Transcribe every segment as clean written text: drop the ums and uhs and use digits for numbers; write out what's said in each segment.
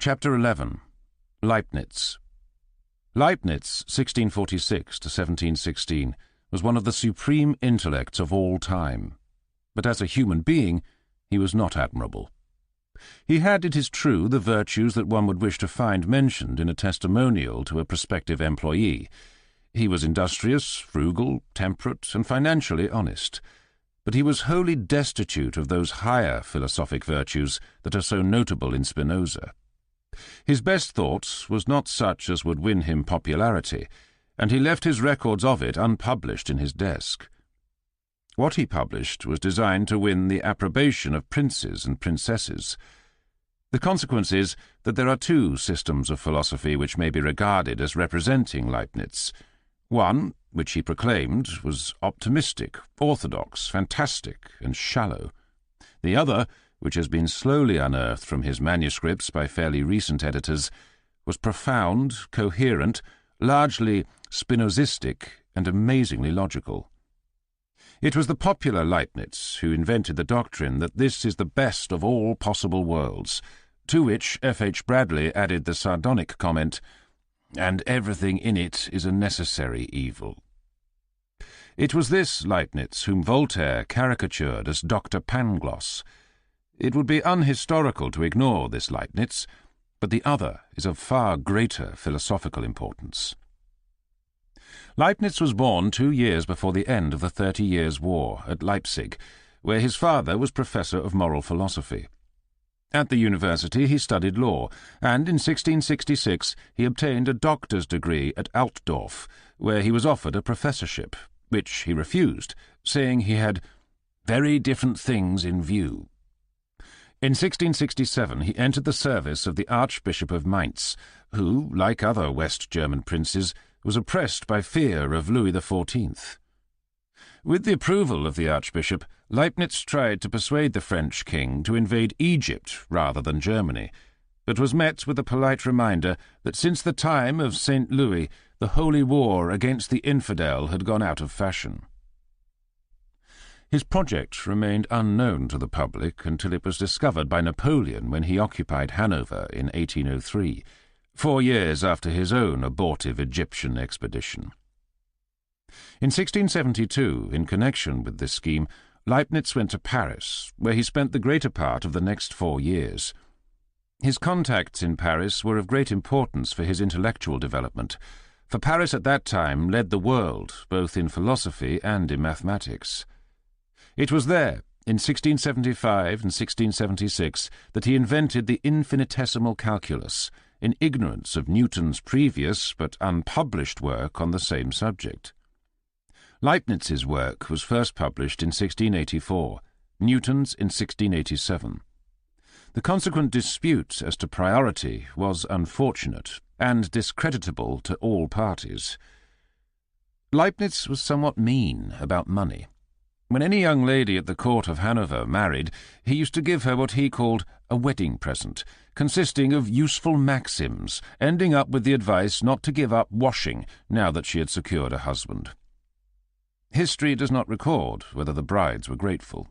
Chapter 11. Leibnitz. Leibnitz, 1646 to 1716, was one of the supreme intellects of all time. But as a human being, he was not admirable. He had, it is true, the virtues that one would wish to find mentioned in a testimonial to a prospective employee. He was industrious, frugal, temperate, and financially honest. But he was wholly destitute of those higher philosophic virtues that are so notable in Spinoza. His best thought was not such as would win him popularity, and he left his records of it unpublished in his desk. What he published was designed to win the approbation of princes and princesses. The consequence is that there are two systems of philosophy which may be regarded as representing Leibnitz. One, which he proclaimed, was optimistic, orthodox, fantastic, and shallow. The other, which has been slowly unearthed from his manuscripts by fairly recent editors, was profound, coherent, largely Spinozistic, and amazingly logical. It was the popular Leibnitz who invented the doctrine that this is the best of all possible worlds, to which F.H. Bradley added the sardonic comment, "And everything in it is a necessary evil." It was this Leibnitz whom Voltaire caricatured as Dr. Pangloss. It would be unhistorical to ignore this Leibnitz, but the other is of far greater philosophical importance. Leibnitz was born 2 years before the end of the 30 Years' War at Leipzig, where his father was professor of moral philosophy. At the university he studied law, and in 1666 he obtained a doctor's degree at Altdorf, where he was offered a professorship, which he refused, saying he had very different things in view. In 1667 he entered the service of the Archbishop of Mainz, who, like other West German princes, was oppressed by fear of Louis XIV. With the approval of the Archbishop, Leibnitz tried to persuade the French king to invade Egypt rather than Germany, but was met with a polite reminder that since the time of St. Louis the holy war against the infidel had gone out of fashion. His project remained unknown to the public until it was discovered by Napoleon when he occupied Hanover in 1803, 4 years after his own abortive Egyptian expedition. In 1672, in connection with this scheme, Leibnitz went to Paris, where he spent the greater part of the next 4 years. His contacts in Paris were of great importance for his intellectual development, for Paris at that time led the world, both in philosophy and in mathematics. It was there, in 1675 and 1676, that he invented the infinitesimal calculus, in ignorance of Newton's previous but unpublished work on the same subject. Leibniz's work was first published in 1684, Newton's in 1687. The consequent dispute as to priority was unfortunate and discreditable to all parties. Leibniz was somewhat mean about money. When any young lady at the court of Hanover married, he used to give her what he called a wedding present, consisting of useful maxims, ending up with the advice not to give up washing now that she had secured a husband. History does not record whether the brides were grateful.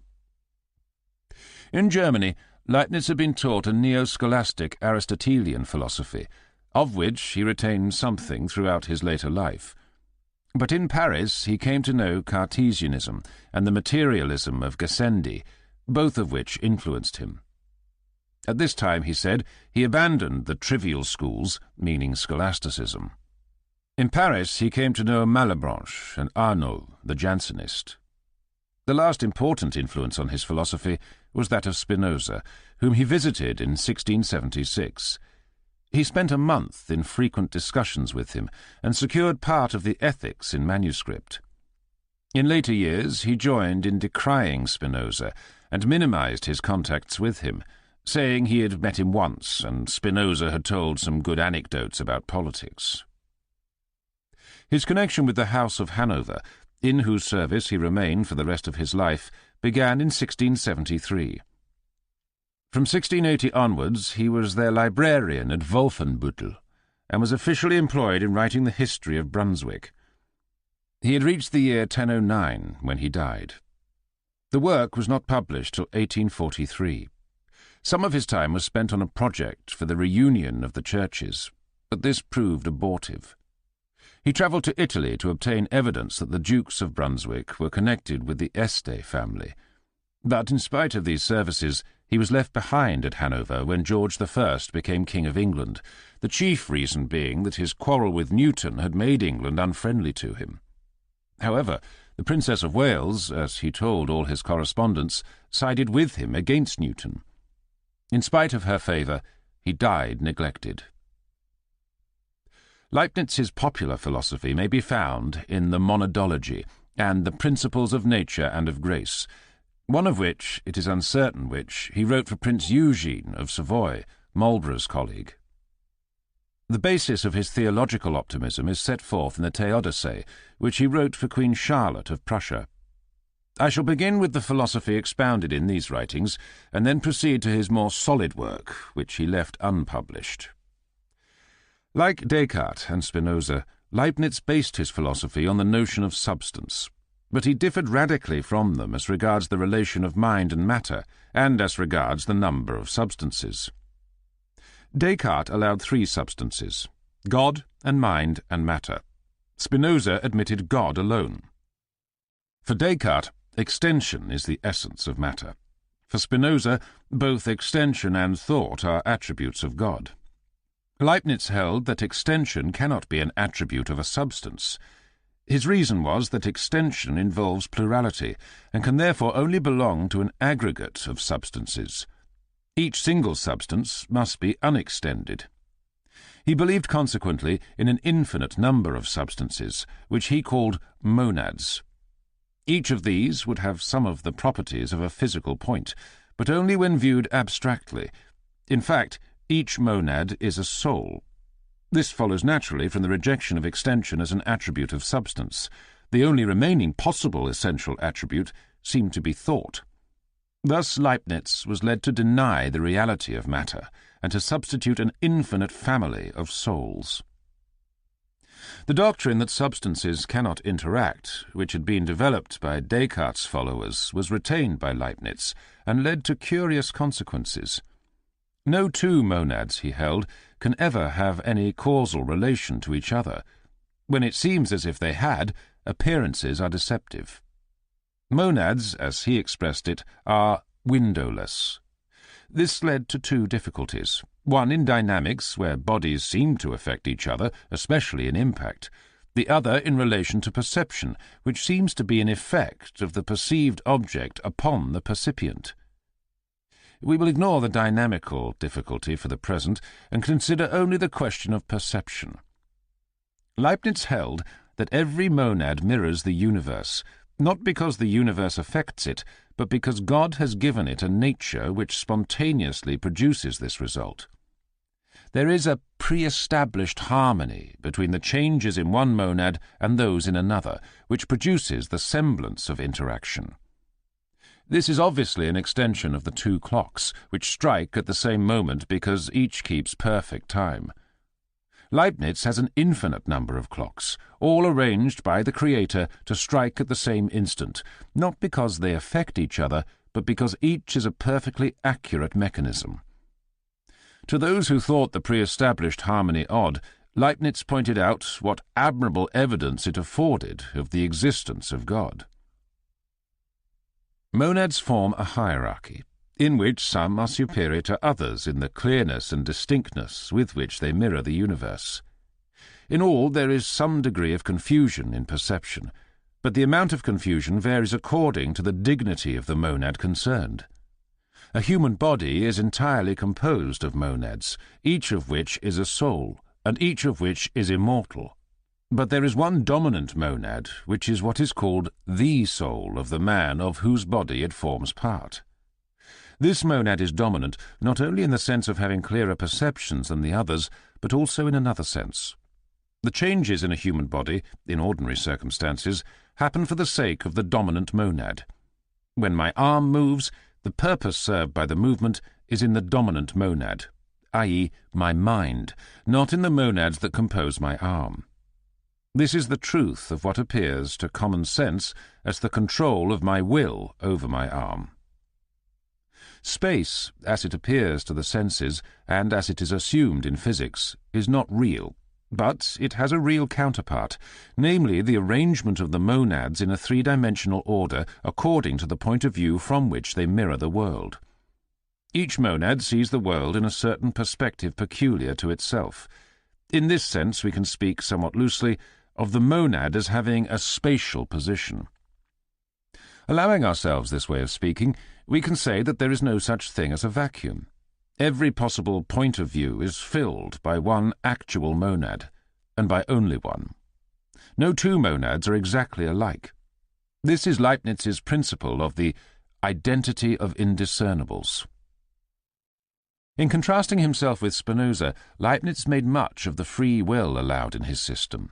In Germany, Leibniz had been taught a neo-scholastic Aristotelian philosophy, of which he retained something throughout his later life. But in Paris he came to know Cartesianism and the materialism of Gassendi, both of which influenced him. At this time, he said, he abandoned the trivial schools, meaning scholasticism. In Paris he came to know Malebranche and Arnauld, the Jansenist. The last important influence on his philosophy was that of Spinoza, whom he visited in 1676. He spent a month in frequent discussions with him and secured part of the Ethics in manuscript. In later years he joined in decrying Spinoza and minimized his contacts with him, saying he had met him once and Spinoza had told some good anecdotes about politics. His connection with the House of Hanover, in whose service he remained for the rest of his life, began in 1673. From 1680 onwards he was their librarian at Wolfenbüttel, and was officially employed in writing the history of Brunswick. He had reached the year 1009 when he died. The work was not published till 1843. Some of his time was spent on a project for the reunion of the churches, but this proved abortive. He travelled to Italy to obtain evidence that the Dukes of Brunswick were connected with the Este family. But in spite of these services, he was left behind at Hanover when George I became King of England, the chief reason being that his quarrel with Newton had made England unfriendly to him. However, the Princess of Wales, as he told all his correspondents, sided with him against Newton. In spite of her favour, he died neglected. Leibnitz's popular philosophy may be found in the Monadology and the Principles of Nature and of Grace, one of which, it is uncertain which, he wrote for Prince Eugene of Savoy, Marlborough's colleague. The basis of his theological optimism is set forth in the Theodicee, which he wrote for Queen Charlotte of Prussia. I shall begin with the philosophy expounded in these writings, and then proceed to his more solid work, which he left unpublished. Like Descartes and Spinoza, Leibniz based his philosophy on the notion of substance, but he differed radically from them as regards the relation of mind and matter, and as regards the number of substances. Descartes allowed three substances: God and mind and matter. Spinoza admitted God alone. For Descartes, extension is the essence of matter. For Spinoza, both extension and thought are attributes of God. Leibniz held that extension cannot be an attribute of a substance. His reason was that extension involves plurality, and can therefore only belong to an aggregate of substances. Each single substance must be unextended. He believed consequently in an infinite number of substances, which he called monads. Each of these would have some of the properties of a physical point, but only when viewed abstractly. In fact, each monad is a soul. This follows naturally from the rejection of extension as an attribute of substance. The only remaining possible essential attribute seemed to be thought. Thus Leibniz was led to deny the reality of matter, and to substitute an infinite family of souls. The doctrine that substances cannot interact, which had been developed by Descartes' followers, was retained by Leibniz, and led to curious consequences. No two monads, he held, can ever have any causal relation to each other. When it seems as if they had, appearances are deceptive. Monads, as he expressed it, are windowless. This led to two difficulties, one in dynamics, where bodies seem to affect each other, especially in impact, the other in relation to perception, which seems to be an effect of the perceived object upon the percipient. We will ignore the dynamical difficulty for the present, and consider only the question of perception. Leibniz held that every monad mirrors the universe, not because the universe affects it, but because God has given it a nature which spontaneously produces this result. There is a pre-established harmony between the changes in one monad and those in another, which produces the semblance of interaction. This is obviously an extension of the two clocks, which strike at the same moment because each keeps perfect time. Leibniz has an infinite number of clocks, all arranged by the Creator to strike at the same instant, not because they affect each other, but because each is a perfectly accurate mechanism. To those who thought the pre-established harmony odd, Leibniz pointed out what admirable evidence it afforded of the existence of God. Monads form a hierarchy, in which some are superior to others in the clearness and distinctness with which they mirror the universe. In all, there is some degree of confusion in perception, but the amount of confusion varies according to the dignity of the monad concerned. A human body is entirely composed of monads, each of which is a soul, and each of which is immortal. But there is one dominant monad, which is what is called the soul of the man of whose body it forms part. This monad is dominant not only in the sense of having clearer perceptions than the others, but also in another sense. The changes in a human body, in ordinary circumstances, happen for the sake of the dominant monad. When my arm moves, the purpose served by the movement is in the dominant monad, i.e., my mind, not in the monads that compose my arm. This is the truth of what appears to common sense as the control of my will over my arm. Space, as it appears to the senses, and as it is assumed in physics, is not real, but it has a real counterpart, namely the arrangement of the monads in a three-dimensional order according to the point of view from which they mirror the world. Each monad sees the world in a certain perspective peculiar to itself. In this sense, we can speak somewhat loosely of the monad as having a spatial position. Allowing ourselves this way of speaking, we can say that there is no such thing as a vacuum. Every possible point of view is filled by one actual monad, and by only one. No two monads are exactly alike. This is Leibnitz's principle of the identity of indiscernibles. In contrasting himself with Spinoza, Leibniz made much of the free will allowed in his system.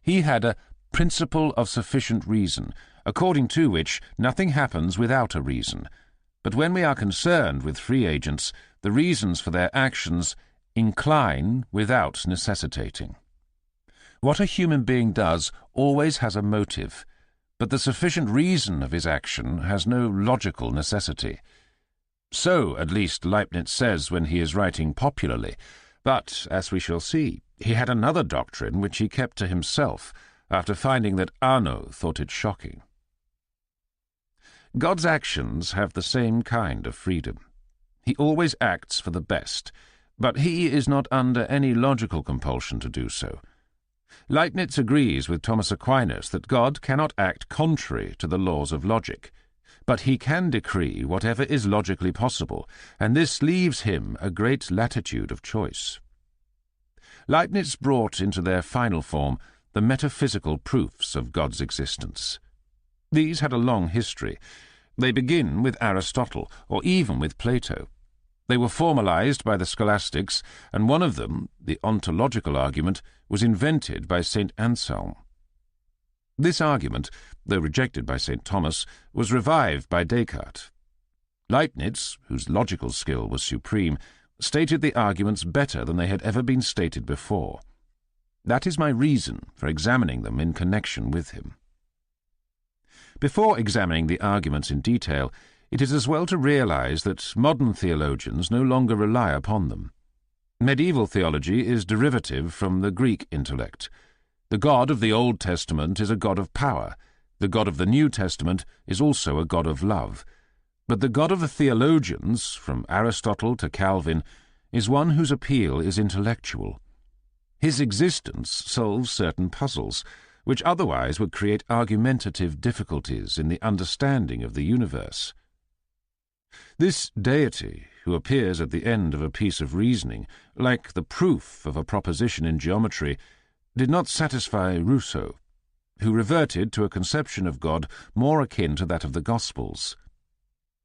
He had a principle of sufficient reason, according to which nothing happens without a reason, but when we are concerned with free agents, the reasons for their actions incline without necessitating. What a human being does always has a motive, but the sufficient reason of his action has no logical necessity. So, at least, Leibniz says when he is writing popularly, but, as we shall see, he had another doctrine which he kept to himself, after finding that Arnauld thought it shocking. God's actions have the same kind of freedom. He always acts for the best, but he is not under any logical compulsion to do so. Leibniz agrees with Thomas Aquinas that God cannot act contrary to the laws of logic, but he can decree whatever is logically possible, and this leaves him a great latitude of choice. Leibniz brought into their final form the metaphysical proofs of God's existence. These had a long history. They begin with Aristotle, or even with Plato. They were formalized by the scholastics, and one of them, the ontological argument, was invented by St. Anselm. This argument, though rejected by St. Thomas, was revived by Descartes. Leibniz, whose logical skill was supreme, stated the arguments better than they had ever been stated before. That is my reason for examining them in connection with him. Before examining the arguments in detail, it is as well to realize that modern theologians no longer rely upon them. Medieval theology is derivative from the Greek intellect. The God of the Old Testament is a God of power. The God of the New Testament is also a God of love. But the God of the theologians, from Aristotle to Calvin, is one whose appeal is intellectual. His existence solves certain puzzles, which otherwise would create argumentative difficulties in the understanding of the universe. This deity, who appears at the end of a piece of reasoning, like the proof of a proposition in geometry, did not satisfy Rousseau, who reverted to a conception of God more akin to that of the Gospels.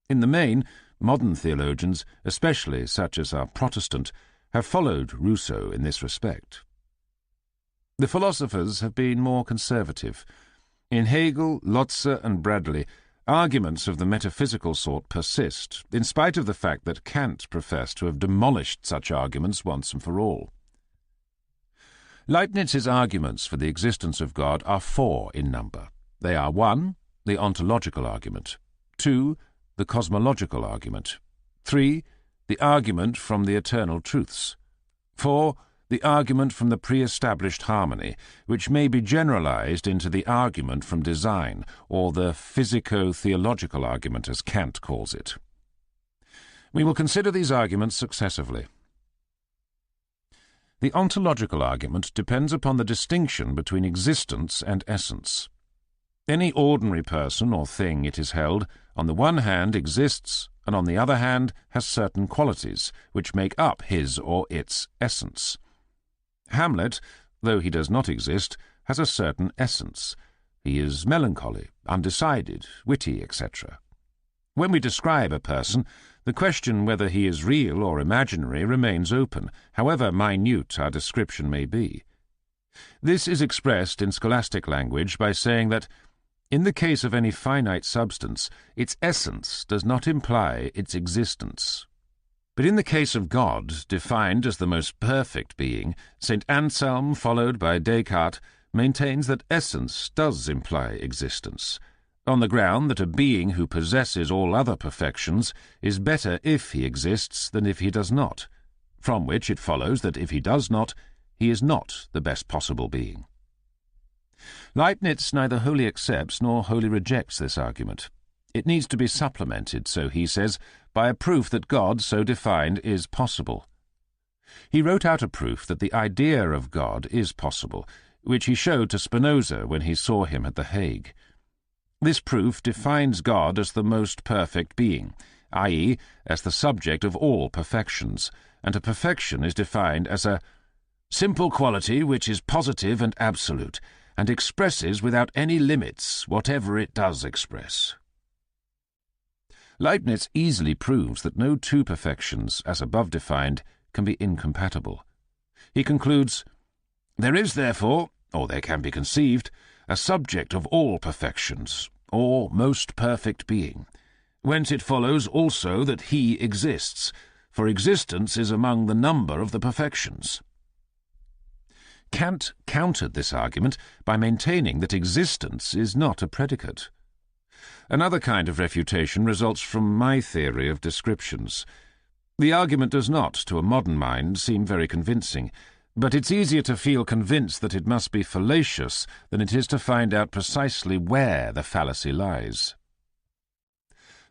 In the main, modern theologians, especially such as are Protestant, have followed Rousseau in this respect. The philosophers have been more conservative. In Hegel, Lotze, and Bradley, arguments of the metaphysical sort persist, in spite of the fact that Kant professed to have demolished such arguments once and for all. Leibniz's arguments for the existence of God are four in number. They are 1. The ontological argument, 2. The cosmological argument, 3. The argument from the eternal truths, 4. The argument from the pre-established harmony, which may be generalized into the argument from design, or the physico-theological argument, as Kant calls it. We will consider these arguments successively. The ontological argument depends upon the distinction between existence and essence. Any ordinary person or thing, it is held, on the one hand exists, and on the other hand has certain qualities, which make up his or its essence. Hamlet, though he does not exist, has a certain essence. He is melancholy, undecided, witty, etc. When we describe a person, the question whether he is real or imaginary remains open, however minute our description may be. This is expressed in scholastic language by saying that, in the case of any finite substance, its essence does not imply its existence. But in the case of God, defined as the most perfect being, St. Anselm, followed by Descartes, maintains that essence does imply existence. on the ground that a being who possesses all other perfections is better if he exists than if he does not, from which it follows that if he does not, he is not the best possible being. Leibnitz neither wholly accepts nor wholly rejects this argument. It needs to be supplemented, so he says, by a proof that God, so defined, is possible. He wrote out a proof that the idea of God is possible, which he showed to Spinoza when he saw him at The Hague. This proof defines God as the most perfect being, i.e., as the subject of all perfections, and a perfection is defined as a simple quality which is positive and absolute, and expresses without any limits whatever it does express. Leibniz easily proves that no two perfections, as above defined, can be incompatible. He concludes, "There is therefore, or there can be conceived, a subject of all perfections, or most perfect being, whence it follows also that he exists, for existence is among the number of the perfections." Kant countered this argument by maintaining that existence is not a predicate. Another kind of refutation results from my theory of descriptions. The argument does not, to a modern mind, seem very convincing, but it's easier to feel convinced that it must be fallacious than it is to find out precisely where the fallacy lies.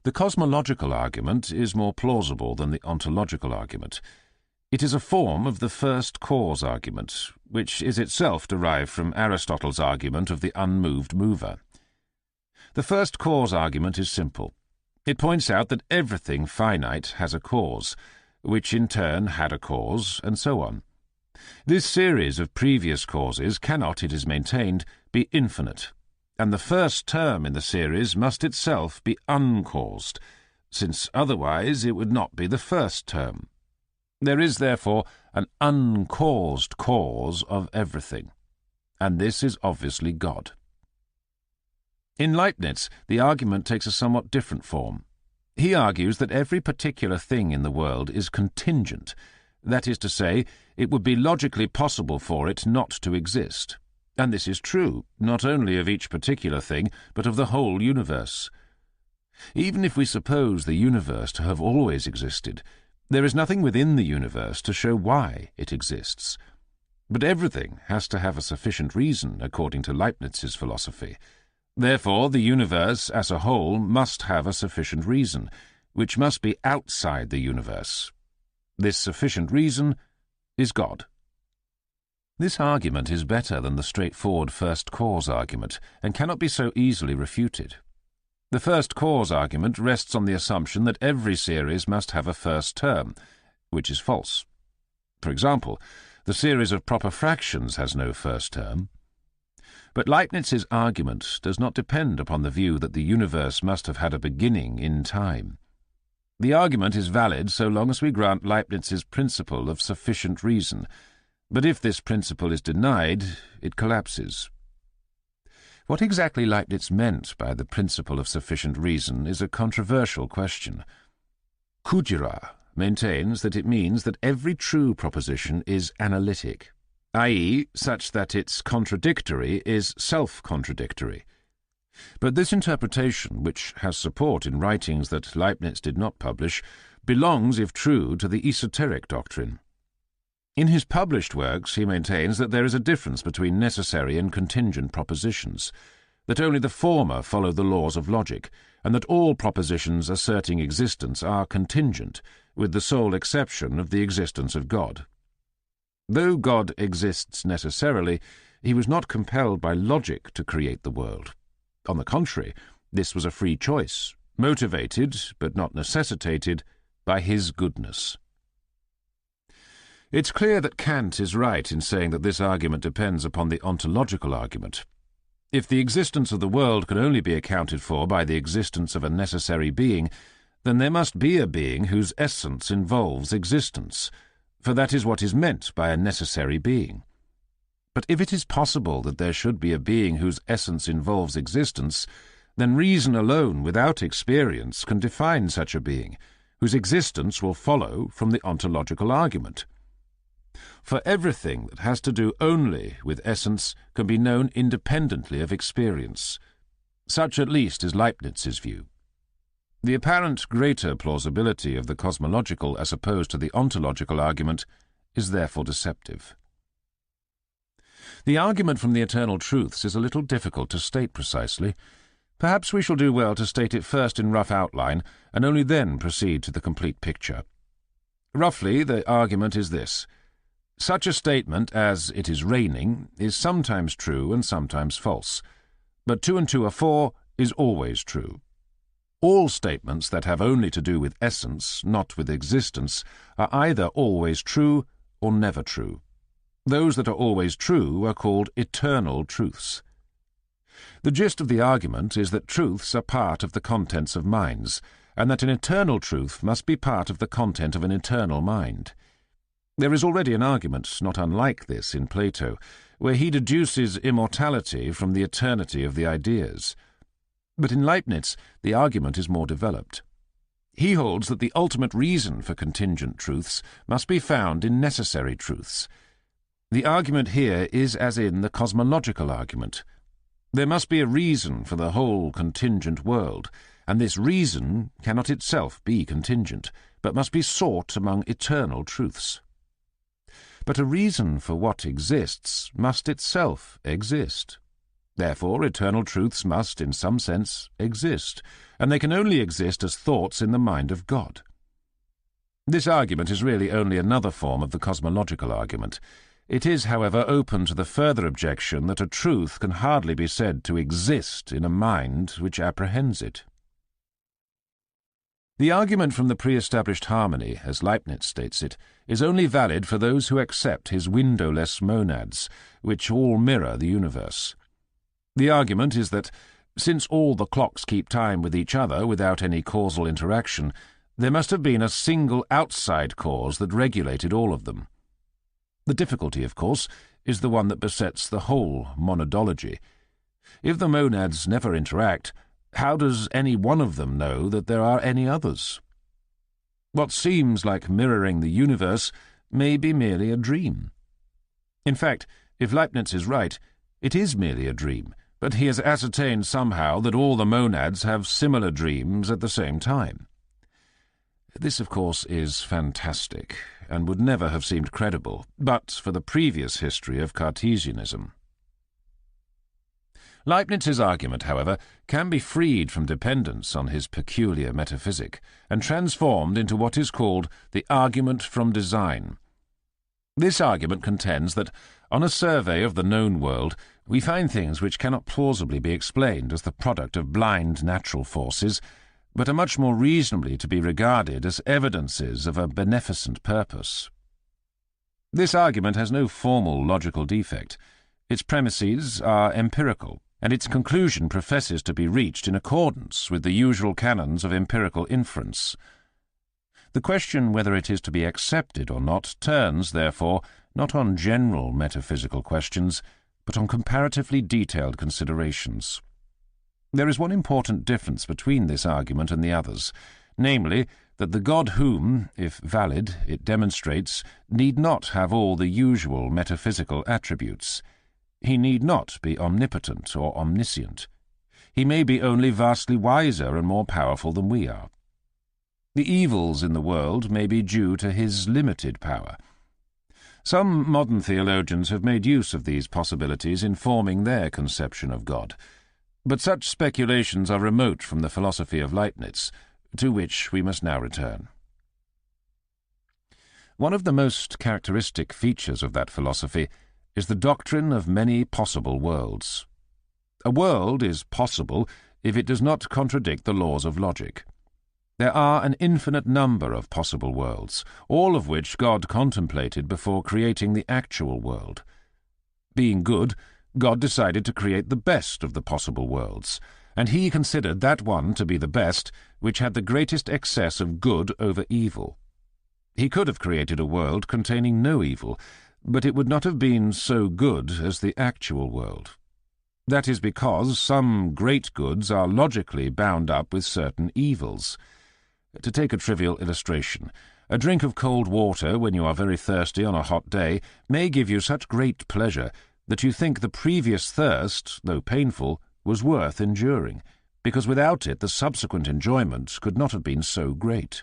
The cosmological argument is more plausible than the ontological argument. It is a form of the first cause argument, which is itself derived from Aristotle's argument of the unmoved mover. The first cause argument is simple. It points out that everything finite has a cause, which in turn had a cause, and so on. This series of previous causes cannot, it is maintained, be infinite, and the first term in the series must itself be uncaused, since otherwise it would not be the first term. There is, therefore, an uncaused cause of everything, and this is obviously God. In Leibniz, the argument takes a somewhat different form. He argues that every particular thing in the world is contingent, that is to say, it would be logically possible for it not to exist, and this is true, not only of each particular thing, but of the whole universe. Even if we suppose the universe to have always existed, there is nothing within the universe to show why it exists. But everything has to have a sufficient reason, according to Leibniz's philosophy. Therefore, the universe as a whole must have a sufficient reason, which must be outside the universe. This sufficient reason is God. This argument is better than the straightforward first cause argument, and cannot be so easily refuted. The first cause argument rests on the assumption that every series must have a first term, which is false. For example, the series of proper fractions has no first term. But Leibniz's argument does not depend upon the view that the universe must have had a beginning in time. The argument is valid so long as we grant Leibniz's principle of sufficient reason, but if this principle is denied, it collapses. What exactly Leibniz meant by the principle of sufficient reason is a controversial question. Kujira maintains that it means that every true proposition is analytic, i.e., such that its contradictory is self-contradictory. But this interpretation, which has support in writings that Leibniz did not publish, belongs, if true, to the esoteric doctrine. In his published works he maintains that there is a difference between necessary and contingent propositions, that only the former follow the laws of logic, and that all propositions asserting existence are contingent, with the sole exception of the existence of God. Though God exists necessarily, he was not compelled by logic to create the world. On the contrary, this was a free choice, motivated, but not necessitated, by his goodness. It's clear that Kant is right in saying that this argument depends upon the ontological argument. If the existence of the world can only be accounted for by the existence of a necessary being, then there must be a being whose essence involves existence, for that is what is meant by a necessary being. But if it is possible that there should be a being whose essence involves existence, then reason alone without experience can define such a being, whose existence will follow from the ontological argument. For everything that has to do only with essence can be known independently of experience. Such at least is Leibnitz's view. The apparent greater plausibility of the cosmological as opposed to the ontological argument is therefore deceptive. The argument from the eternal truths is a little difficult to state precisely. Perhaps we shall do well to state it first in rough outline, and only then proceed to the complete picture. Roughly, the argument is this. Such a statement as "it is raining" is sometimes true and sometimes false, but 2 and 2 are 4 is always true. All statements that have only to do with essence, not with existence, are either always true or never true. Those that are always true are called eternal truths. The gist of the argument is that truths are part of the contents of minds, and that an eternal truth must be part of the content of an eternal mind. There is already an argument not unlike this in Plato, where he deduces immortality from the eternity of the ideas. But in Leibniz, the argument is more developed. He holds that the ultimate reason for contingent truths must be found in necessary truths. The argument here is as in the cosmological argument. There must be a reason for the whole contingent world, and this reason cannot itself be contingent, but must be sought among eternal truths. But a reason for what exists must itself exist. Therefore, eternal truths must, in some sense, exist, and they can only exist as thoughts in the mind of God. This argument is really only another form of the cosmological argument. It is, however, open to the further objection that a truth can hardly be said to exist in a mind which apprehends it. The argument from the pre-established harmony, as Leibniz states it, is only valid for those who accept his windowless monads, which all mirror the universe. The argument is that, since all the clocks keep time with each other without any causal interaction, there must have been a single outside cause that regulated all of them. The difficulty, of course, is the one that besets the whole monadology. If the monads never interact, how does any one of them know that there are any others? What seems like mirroring the universe may be merely a dream. In fact, if Leibniz is right, it is merely a dream, but he has ascertained somehow that all the monads have similar dreams at the same time. This, of course, is fantastic, and would never have seemed credible, but for the previous history of Cartesianism. Leibniz's argument, however, can be freed from dependence on his peculiar metaphysic, and transformed into what is called the argument from design. This argument contends that, on a survey of the known world, we find things which cannot plausibly be explained as the product of blind natural forces, but are much more reasonably to be regarded as evidences of a beneficent purpose. This argument has no formal logical defect. Its premises are empirical, and its conclusion professes to be reached in accordance with the usual canons of empirical inference. The question whether it is to be accepted or not turns, therefore, not on general metaphysical questions, but on comparatively detailed considerations. There is one important difference between this argument and the others, namely, that the God whom, if valid, it demonstrates, need not have all the usual metaphysical attributes. He need not be omnipotent or omniscient. He may be only vastly wiser and more powerful than we are. The evils in the world may be due to his limited power. Some modern theologians have made use of these possibilities in forming their conception of God, but such speculations are remote from the philosophy of Leibniz, to which we must now return. One of the most characteristic features of that philosophy is the doctrine of many possible worlds. A world is possible if it does not contradict the laws of logic. There are an infinite number of possible worlds, all of which God contemplated before creating the actual world. Being good, God decided to create the best of the possible worlds, and he considered that one to be the best which had the greatest excess of good over evil. He could have created a world containing no evil, but it would not have been so good as the actual world. That is because some great goods are logically bound up with certain evils. To take a trivial illustration, a drink of cold water when you are very thirsty on a hot day may give you such great pleasure that you think the previous thirst, though painful, was worth enduring, because without it the subsequent enjoyment could not have been so great.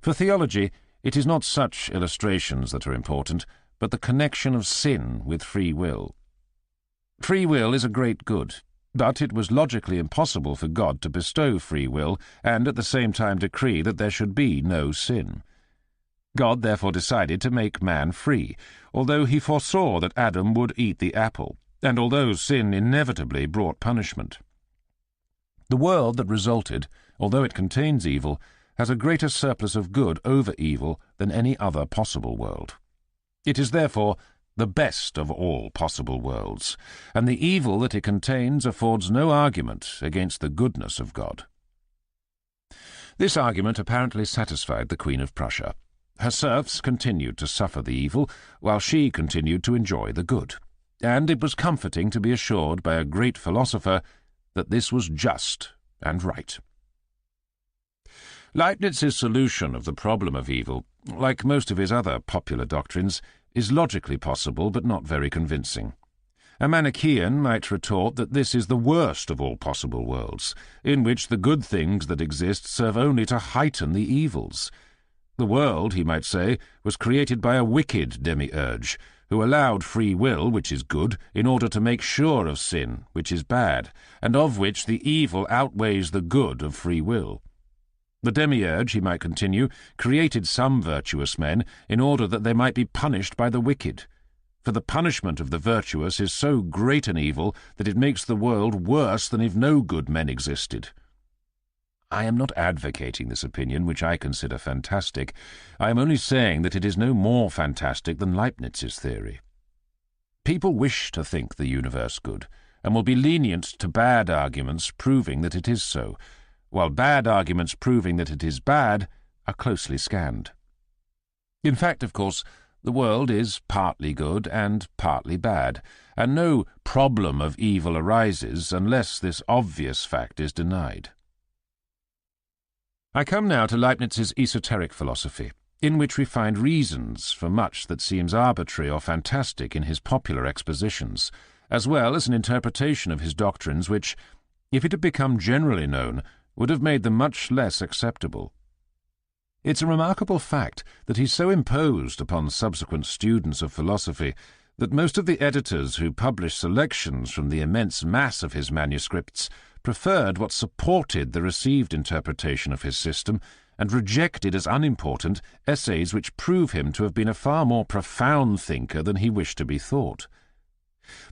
For theology, it is not such illustrations that are important, but the connection of sin with free will. Free will is a great good, but it was logically impossible for God to bestow free will and at the same time decree that there should be no sin. God therefore decided to make man free, although he foresaw that Adam would eat the apple, and although sin inevitably brought punishment. The world that resulted, although it contains evil, has a greater surplus of good over evil than any other possible world. It is therefore the best of all possible worlds, and the evil that it contains affords no argument against the goodness of God. This argument apparently satisfied the Queen of Prussia. Her serfs continued to suffer the evil, while she continued to enjoy the good, and it was comforting to be assured by a great philosopher that this was just and right. Leibnitz's solution of the problem of evil, like most of his other popular doctrines, is logically possible but not very convincing. A Manichaean might retort that this is the worst of all possible worlds, in which the good things that exist serve only to heighten the evils. The world, he might say, was created by a wicked demiurge, who allowed free will, which is good, in order to make sure of sin, which is bad, and of which the evil outweighs the good of free will. The demiurge, he might continue, created some virtuous men in order that they might be punished by the wicked. For the punishment of the virtuous is so great an evil that it makes the world worse than if no good men existed. I am not advocating this opinion, which I consider fantastic. I am only saying that it is no more fantastic than Leibniz's theory. People wish to think the universe good, and will be lenient to bad arguments proving that it is so, while bad arguments proving that it is bad are closely scanned. In fact, of course, the world is partly good and partly bad, and no problem of evil arises unless this obvious fact is denied. I come now to Leibniz's esoteric philosophy, in which we find reasons for much that seems arbitrary or fantastic in his popular expositions, as well as an interpretation of his doctrines which, if it had become generally known, would have made them much less acceptable. It's a remarkable fact that he so imposed upon subsequent students of philosophy that most of the editors who published selections from the immense mass of his manuscripts preferred what supported the received interpretation of his system and rejected as unimportant essays which prove him to have been a far more profound thinker than he wished to be thought.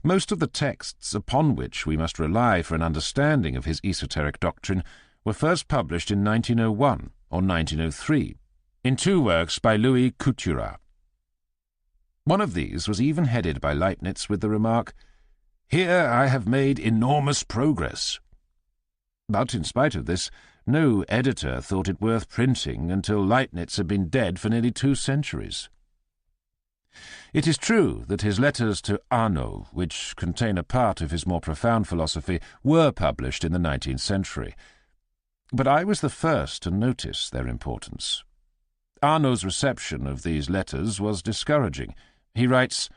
Most of the texts upon which we must rely for an understanding of his esoteric doctrine were first published in 1901 or 1903, in two works by Louis Couturat. One of these was even headed by Leibniz with the remark, "Here I have made enormous progress." But in spite of this, no editor thought it worth printing until Leibniz had been dead for nearly 2 centuries. It is true that his letters to Arnauld, which contain a part of his more profound philosophy, were published in the 19th century, but I was the first to notice their importance. Arnauld's reception of these letters was discouraging. He writes,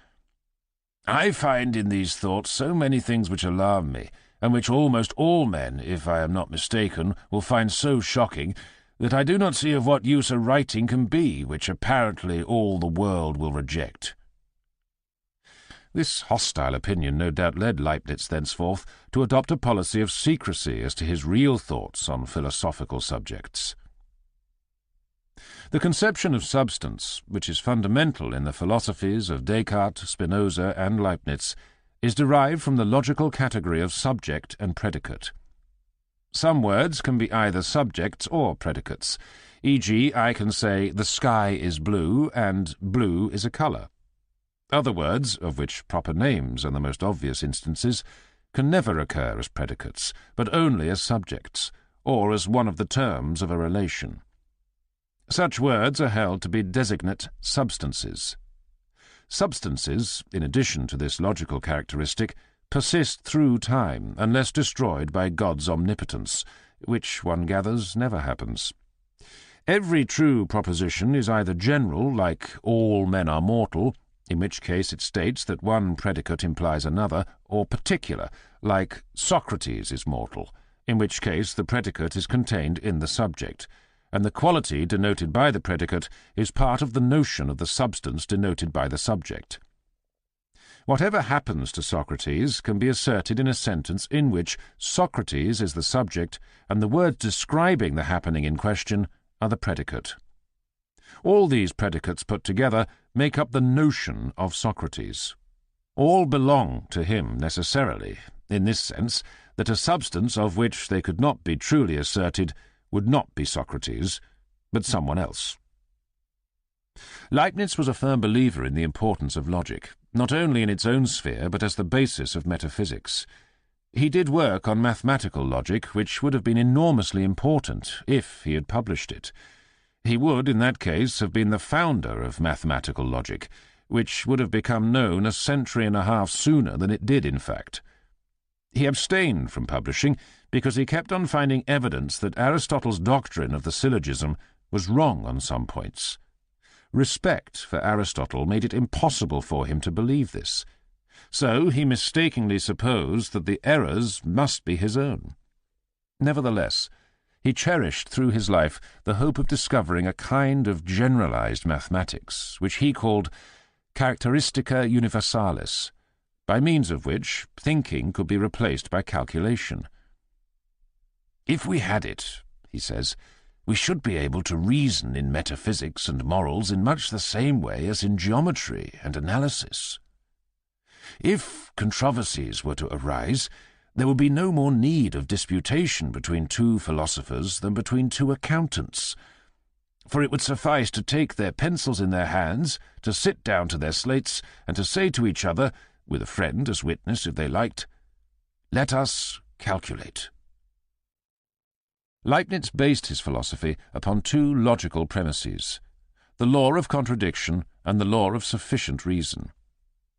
"I find in these thoughts so many things which alarm me, and which almost all men, if I am not mistaken, will find so shocking, that I do not see of what use a writing can be, which apparently all the world will reject." This hostile opinion no doubt led Leibniz thenceforth to adopt a policy of secrecy as to his real thoughts on philosophical subjects. The conception of substance, which is fundamental in the philosophies of Descartes, Spinoza, and Leibniz, is derived from the logical category of subject and predicate. Some words can be either subjects or predicates, e.g., I can say, "The sky is blue," and "blue is a colour." Other words, of which proper names are the most obvious instances, can never occur as predicates, but only as subjects, or as one of the terms of a relation. Such words are held to be designate substances. Substances, in addition to this logical characteristic, persist through time unless destroyed by God's omnipotence, which, one gathers, never happens. Every true proposition is either general, like "all men are mortal," in which case it states that one predicate implies another, or particular, like Socrates is mortal, in which case the predicate is contained in the subject, and the quality denoted by the predicate is part of the notion of the substance denoted by the subject. Whatever happens to Socrates can be asserted in a sentence in which Socrates is the subject and the words describing the happening in question are the predicate. All these predicates put together make up the notion of Socrates. All belong to him necessarily, in this sense that a substance of which they could not be truly asserted would not be Socrates, but someone else. Leibnitz was a firm believer in the importance of logic, not only in its own sphere but as the basis of metaphysics. He did work on mathematical logic, which would have been enormously important if he had published it. He would, in that case, have been the founder of mathematical logic, which would have become known a century and a half sooner than it did, in fact. He abstained from publishing because he kept on finding evidence that Aristotle's doctrine of the syllogism was wrong on some points. Respect for Aristotle made it impossible for him to believe this, so he mistakenly supposed that the errors must be his own. Nevertheless, he cherished through his life the hope of discovering a kind of generalized mathematics, which he called characteristica universalis, by means of which thinking could be replaced by calculation. "If we had it," he says, "we should be able to reason in metaphysics and morals in much the same way as in geometry and analysis. If controversies were to arise, there would be no more need of disputation between two philosophers than between two accountants, for it would suffice to take their pencils in their hands, to sit down to their slates, and to say to each other, with a friend as witness if they liked, 'Let us calculate.'" Leibniz based his philosophy upon two logical premises, the law of contradiction and the law of sufficient reason.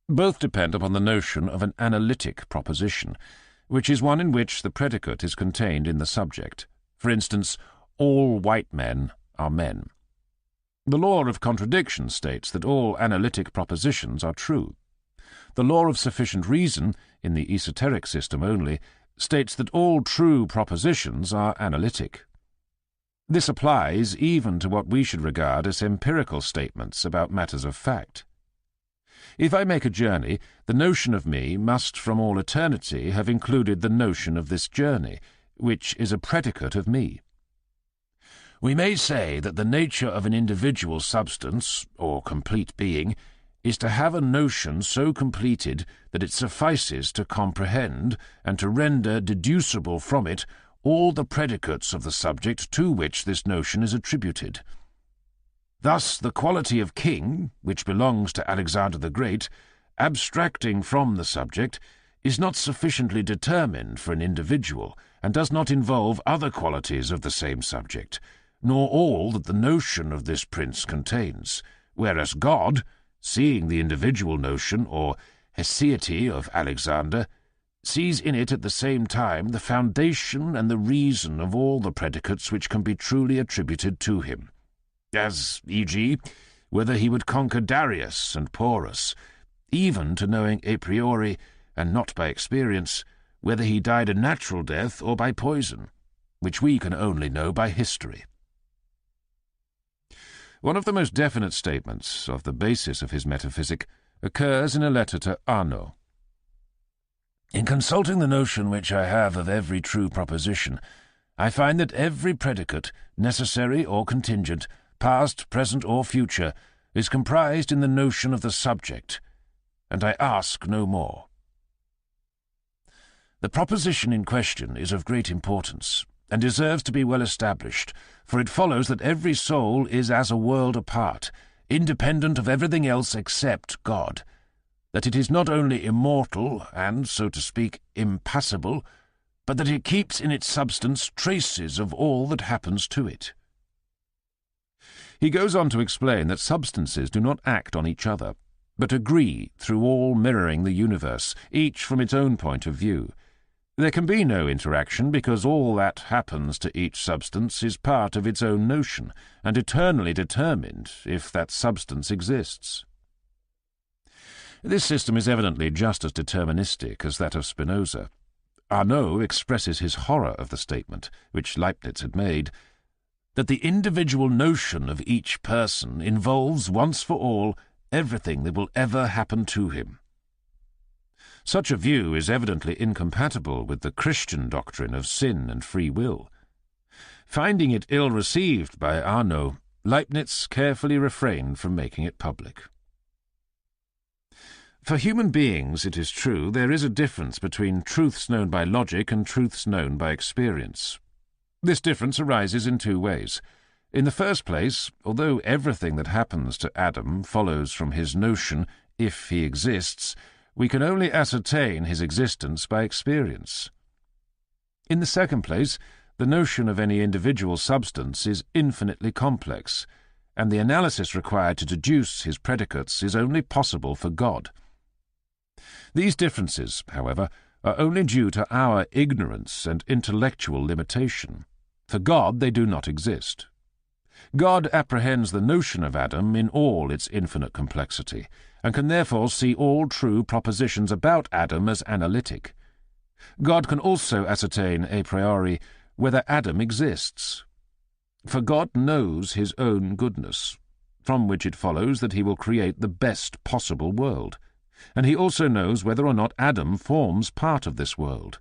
Both depend upon the notion of an analytic proposition, which is one in which the predicate is contained in the subject. For instance, all white men are men. The law of contradiction states that all analytic propositions are true. The law of sufficient reason, in the esoteric system only, states that all true propositions are analytic. This applies even to what we should regard as empirical statements about matters of fact. If I make a journey, the notion of me must from all eternity have included the notion of this journey, which is a predicate of me. We may say that the nature of an individual substance, or complete being, is to have a notion so completed that it suffices to comprehend and to render deducible from it all the predicates of the subject to which this notion is attributed. Thus the quality of king, which belongs to Alexander the Great, abstracting from the subject, is not sufficiently determined for an individual, and does not involve other qualities of the same subject, nor all that the notion of this prince contains, whereas God, seeing the individual notion, or hesiety of Alexander, sees in it at the same time the foundation and the reason of all the predicates which can be truly attributed to him, as, e.g., whether he would conquer Darius and Porus, even to knowing a priori, and not by experience, whether he died a natural death or by poison, which we can only know by history. One of the most definite statements of the basis of his metaphysic occurs in a letter to Arnaud. "In consulting the notion which I have of every true proposition, I find that every predicate, necessary or contingent, past, present, or future, is comprised in the notion of the subject, and I ask no more. The proposition in question is of great importance, and deserves to be well established, for it follows that every soul is as a world apart, independent of everything else except God, that it is not only immortal and, so to speak, impassible, but that it keeps in its substance traces of all that happens to it." He goes on to explain that substances do not act on each other, but agree through all mirroring the universe, each from its own point of view. There can be no interaction because all that happens to each substance is part of its own notion, and eternally determined if that substance exists. This system is evidently just as deterministic as that of Spinoza. Arnauld expresses his horror of the statement, which Leibnitz had made, that the individual notion of each person involves once for all everything that will ever happen to him. Such a view is evidently incompatible with the Christian doctrine of sin and free will. Finding it ill-received by Arnauld, Leibnitz carefully refrained from making it public. For human beings, it is true, there is a difference between truths known by logic and truths known by experience. This difference arises in two ways. In the first place, although everything that happens to Adam follows from his notion, if he exists, we can only ascertain his existence by experience. In the second place, the notion of any individual substance is infinitely complex, and the analysis required to deduce his predicates is only possible for God. These differences, however, are only due to our ignorance and intellectual limitation. For God they do not exist. God apprehends the notion of Adam in all its infinite complexity, and can therefore see all true propositions about Adam as analytic. God can also ascertain a priori whether Adam exists. For God knows his own goodness, from which it follows that he will create the best possible world, and he also knows whether or not Adam forms part of this world.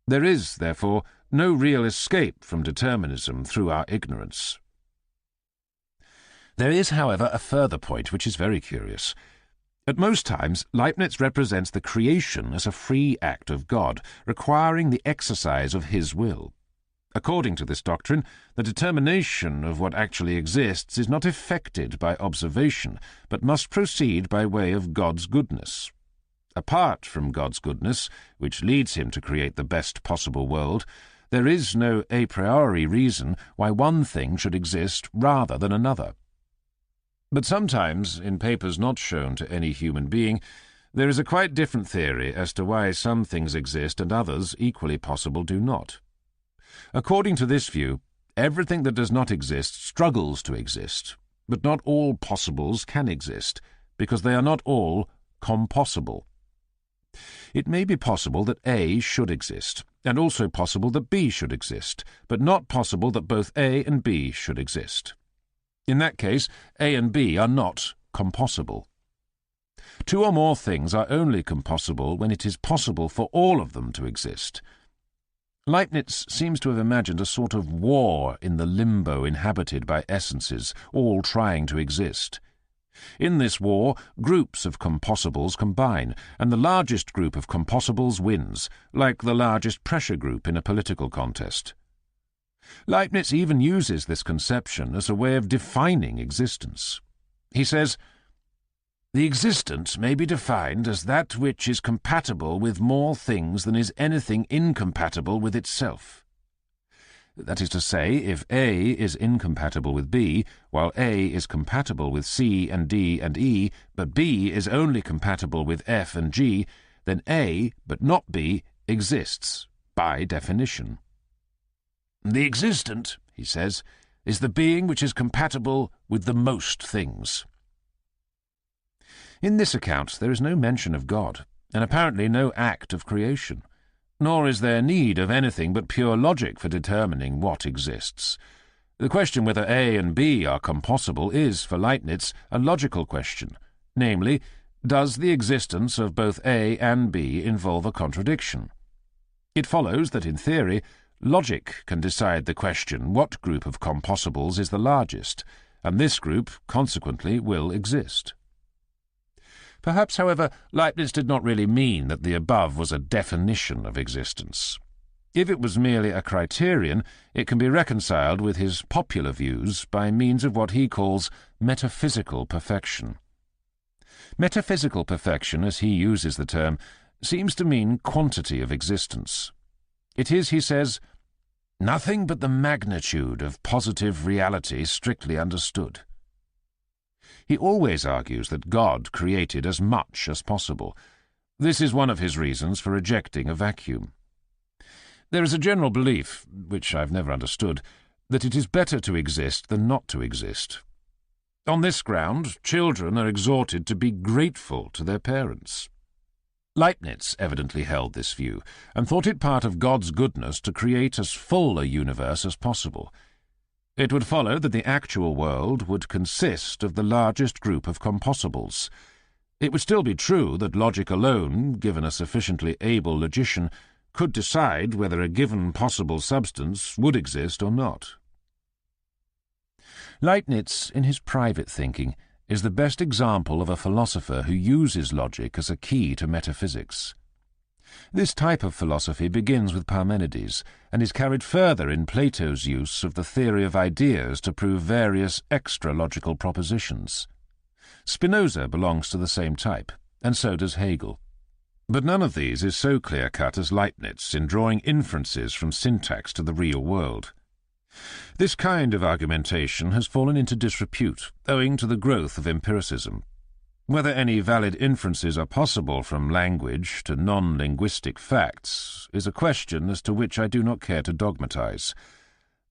There is, therefore, no real escape from determinism through our ignorance. There is, however, a further point which is very curious. At most times, Leibniz represents the creation as a free act of God, requiring the exercise of his will. According to this doctrine, the determination of what actually exists is not effected by observation, but must proceed by way of God's goodness. Apart from God's goodness, which leads him to create the best possible world, there is no a priori reason why one thing should exist rather than another. But sometimes, in papers not shown to any human being, there is a quite different theory as to why some things exist and others, equally possible, do not. According to this view, everything that does not exist struggles to exist, but not all possibles can exist, because they are not all compossible. It may be possible that A should exist, and also possible that B should exist, but not possible that both A and B should exist. In that case, A and B are not compossible. Two or more things are only compossible when it is possible for all of them to exist. Leibniz seems to have imagined a sort of war in the limbo inhabited by essences, all trying to exist. In this war, groups of compossibles combine, and the largest group of compossibles wins, like the largest pressure group in a political contest. Leibniz even uses this conception as a way of defining existence. He says, "The existent may be defined as that which is compatible with more things than is anything incompatible with itself." That is to say, if A is incompatible with B, while A is compatible with C and D and E, but B is only compatible with F and G, then A, but not B, exists, by definition. "The existent," he says, "is the being which is compatible with the most things." In this account there is no mention of God, and apparently no act of creation, nor is there need of anything but pure logic for determining what exists. The question whether A and B are compossible is, for Leibniz, a logical question, namely, does the existence of both A and B involve a contradiction? It follows that, in theory, logic can decide the question what group of compossibles is the largest, and this group, consequently, will exist. Perhaps, however, Leibniz did not really mean that the above was a definition of existence. If it was merely a criterion, it can be reconciled with his popular views by means of what he calls metaphysical perfection. Metaphysical perfection, as he uses the term, seems to mean quantity of existence. It is, he says, nothing but the magnitude of positive reality strictly understood. He always argues that God created as much as possible. This is one of his reasons for rejecting a vacuum. There is a general belief, which I've never understood, that it is better to exist than not to exist. On this ground, children are exhorted to be grateful to their parents. Leibnitz evidently held this view, and thought it part of God's goodness to create as full a universe as possible. It would follow that the actual world would consist of the largest group of compossibles. It would still be true that logic alone, given a sufficiently able logician, could decide whether a given possible substance would exist or not. Leibniz, in his private thinking, is the best example of a philosopher who uses logic as a key to metaphysics. This type of philosophy begins with Parmenides, and is carried further in Plato's use of the theory of ideas to prove various extra-logical propositions. Spinoza belongs to the same type, and so does Hegel. But none of these is so clear-cut as Leibniz in drawing inferences from syntax to the real world. This kind of argumentation has fallen into disrepute, owing to the growth of empiricism. Whether any valid inferences are possible from language to non-linguistic facts is a question as to which I do not care to dogmatize.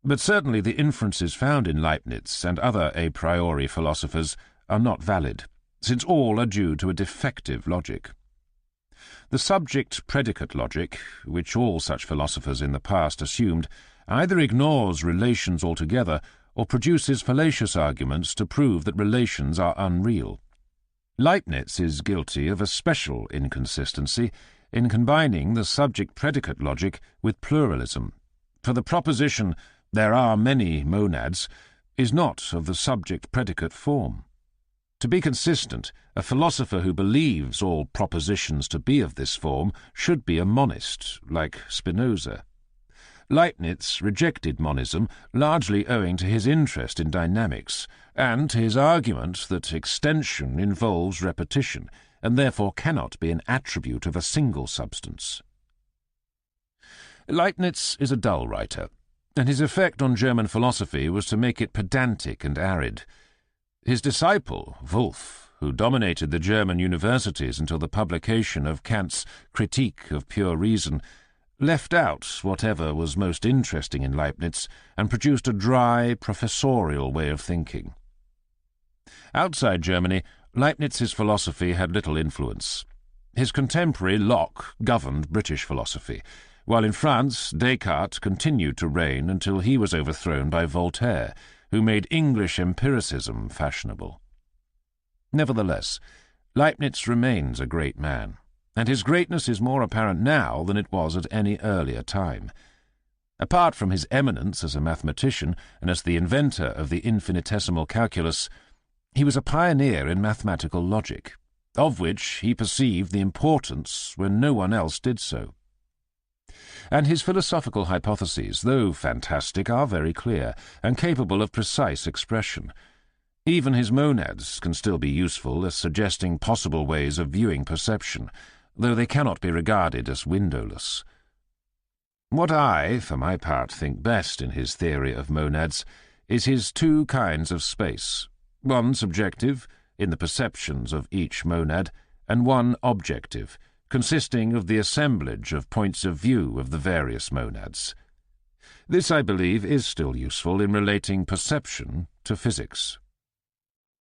But certainly the inferences found in Leibniz and other a priori philosophers are not valid, since all are due to a defective logic. The subject-predicate logic, which all such philosophers in the past assumed, either ignores relations altogether or produces fallacious arguments to prove that relations are unreal. Leibniz is guilty of a special inconsistency in combining the subject-predicate logic with pluralism, for the proposition, "there are many monads," is not of the subject-predicate form. To be consistent, a philosopher who believes all propositions to be of this form should be a monist, like Spinoza. Leibniz rejected monism largely owing to his interest in dynamics, and to his argument that extension involves repetition, and therefore cannot be an attribute of a single substance. Leibniz is a dull writer, and his effect on German philosophy was to make it pedantic and arid. His disciple, Wolff, who dominated the German universities until the publication of Kant's Critique of Pure Reason, left out whatever was most interesting in Leibniz and produced a dry, professorial way of thinking. Outside Germany, Leibniz's philosophy had little influence. His contemporary Locke governed British philosophy, while in France Descartes continued to reign until he was overthrown by Voltaire, who made English empiricism fashionable. Nevertheless, Leibniz remains a great man, and his greatness is more apparent now than it was at any earlier time. Apart from his eminence as a mathematician and as the inventor of the infinitesimal calculus, he was a pioneer in mathematical logic, of which he perceived the importance when no one else did so. And his philosophical hypotheses, though fantastic, are very clear and capable of precise expression. Even his monads can still be useful as suggesting possible ways of viewing perception, though they cannot be regarded as windowless. What I, for my part, think best in his theory of monads is his two kinds of space, one subjective, in the perceptions of each monad, and one objective, consisting of the assemblage of points of view of the various monads. This, I believe, is still useful in relating perception to physics.